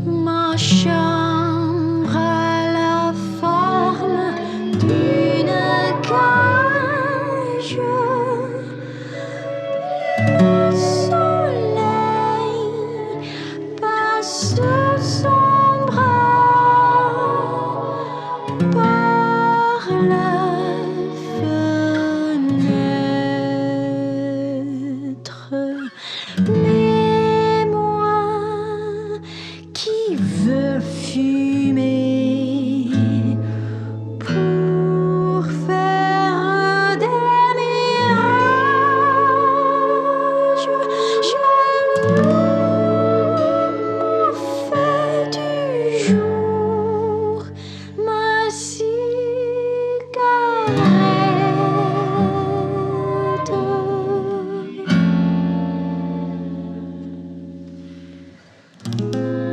Ma chambre a la forme d'une cage. Le soleil passe sous son bras par la fenêtre. Mais moi qui veux fumer pour faire des mirages, jaloux fait du jour ma cigarette.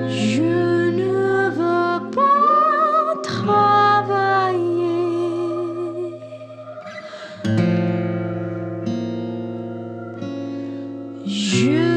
Je ne veux pas travailler. Je